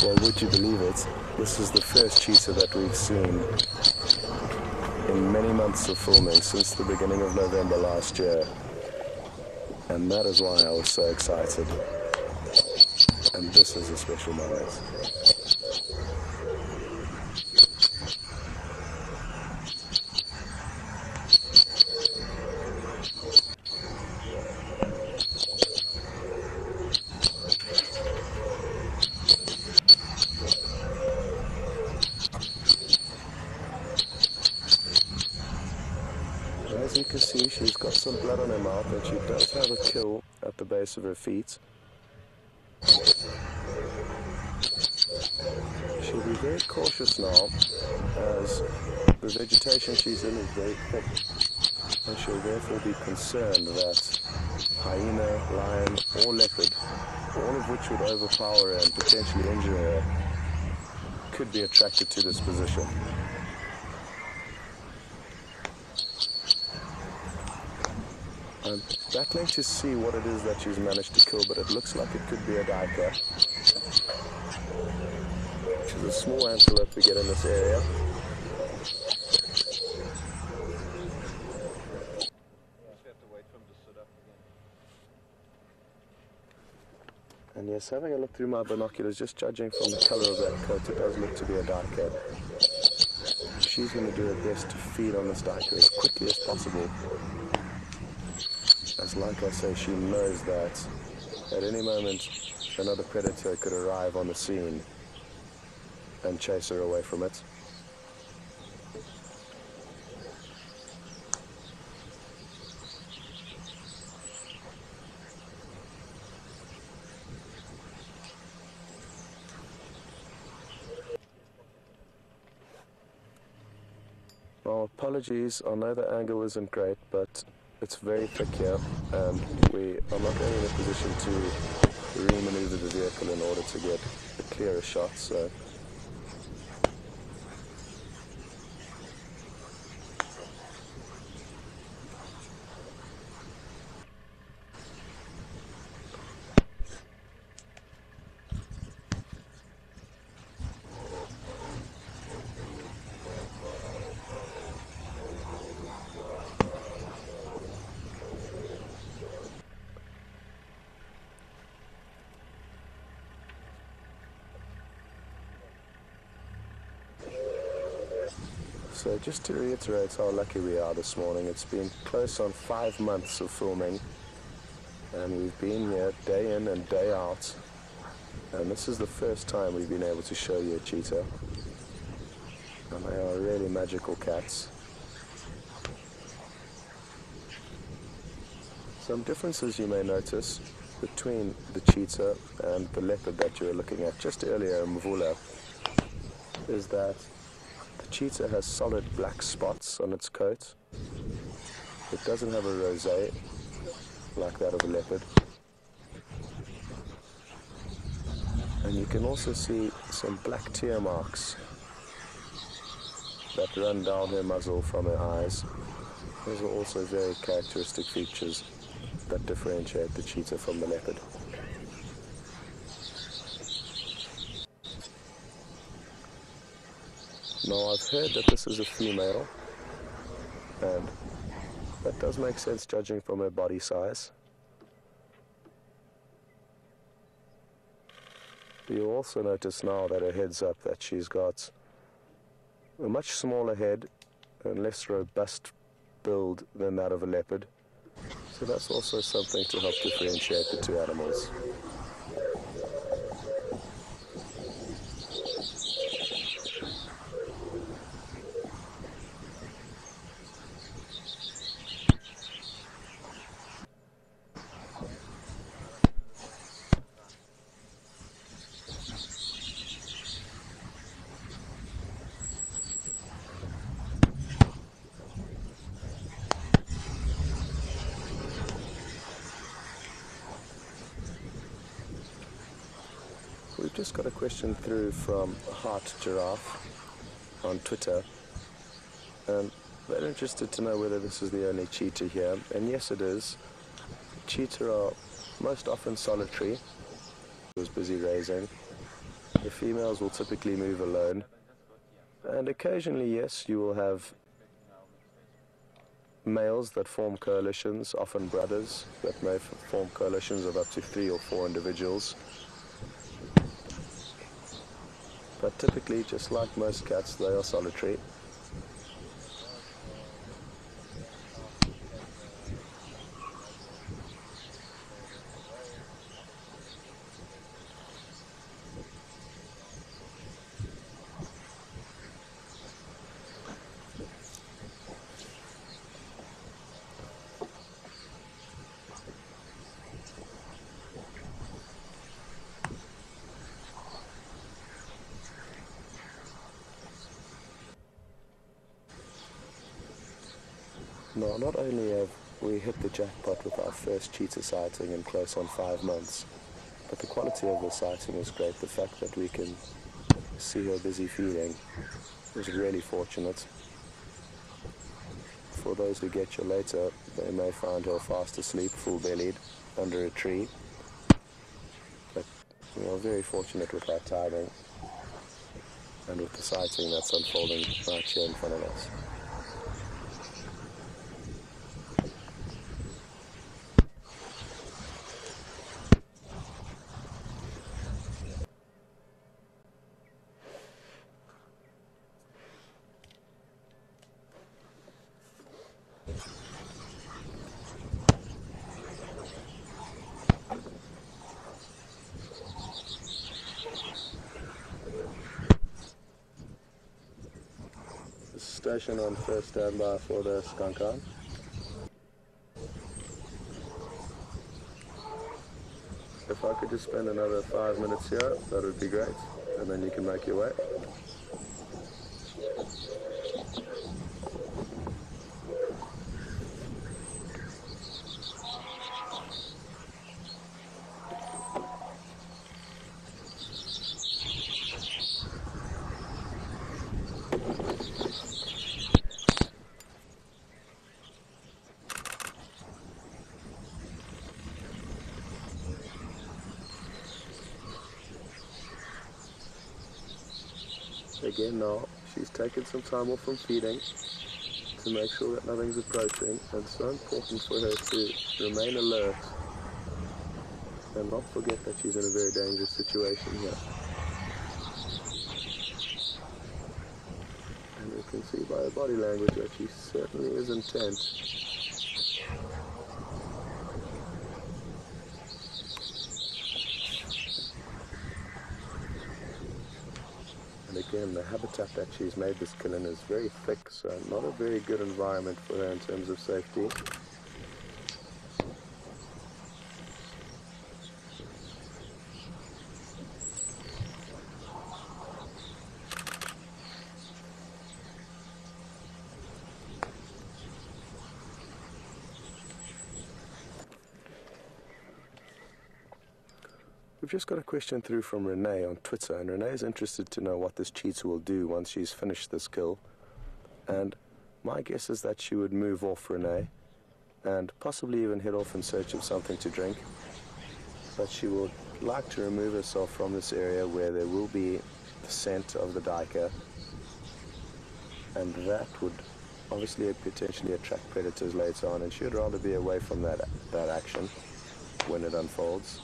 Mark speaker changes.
Speaker 1: Well, would you believe it? This is the first cheetah that we've seen in many months of filming since the beginning of November last year. And that is why I was so excited. And this is a special moment. As you can see, she's got some blood on her mouth, and she does have a kill at the base of her feet. She'll be very cautious now, as the vegetation she's in is very thick, and she'll therefore be concerned that hyena, lion, or leopard, all of which would overpower her and potentially injure her, could be attracted to this position. I'm battling to see what it is that she's managed to kill, but it looks like it could be a duiker, which is a small antelope we get in this area. And yes, having a look through my binoculars, just judging from the color of that coat, it does look to be a duiker. She's going to do her best to feed on this duiker as quickly as possible. As like I say, she knows that at any moment another predator could arrive on the scene and chase her away from it. Well, apologies, I know the angle isn't great, but it's very thick here, and we are not going in a position to re-maneuver the vehicle in order to get a clearer shot, so So just to reiterate how lucky we are this morning, it's been close on 5 months of filming, and we've been here day in and day out, and this is the first time we've been able to show you a cheetah, and they are really magical cats. Some differences you may notice between the cheetah and the leopard that you were looking at just earlier in Mvula is that the cheetah has solid black spots on its coat. It doesn't have a rosé like that of a leopard. And you can also see some black tear marks that run down her muzzle from her eyes. Those are also very characteristic features that differentiate the cheetah from the leopard. Now, I've heard that this is a female, and that does make sense judging from her body size. You'll also notice now that her head's up that she's got a much smaller head and less robust build than that of a leopard. So that's also something to help differentiate the two animals. We've just got a question through from Heart Giraffe on Twitter, and they're interested to know whether this is the only cheetah here, and yes it is. Cheetah are most often solitary. He was busy raising. The females will typically move alone, and occasionally, yes, you will have males that form coalitions, often brothers that may form coalitions of up to 3 or 4 individuals. But typically, just like most cats, they are solitary. Now, not only have we hit the jackpot with our first cheetah sighting in close on 5 months, but the quality of the sighting is great. The fact that we can see her busy feeding is really fortunate. For those who get you later, they may find her fast asleep, full-bellied, under a tree. But we are very fortunate with our timing and with the sighting that's unfolding right here in front of us. Station on first standby for the skunk hunt. If I could just spend another 5 minutes here, that would be great, and then you can make your way. Again now, she's taken some time off from feeding to make sure that nothing's approaching, and it's so important for her to remain alert and not forget that she's in a very dangerous situation here. And you can see by her body language that she certainly is intent. Again, the habitat that she's made this kill in is very thick, so not a very good environment for her in terms of safety. We've just got a question through from Renee on Twitter, and Renee is interested to know what this cheetah will do once she's finished this kill. And my guess is that she would move off, Renee, and possibly even head off in search of something to drink. But she would like to remove herself from this area where there will be the scent of the duiker, and that would obviously potentially attract predators later on, and she would rather be away from that action when it unfolds.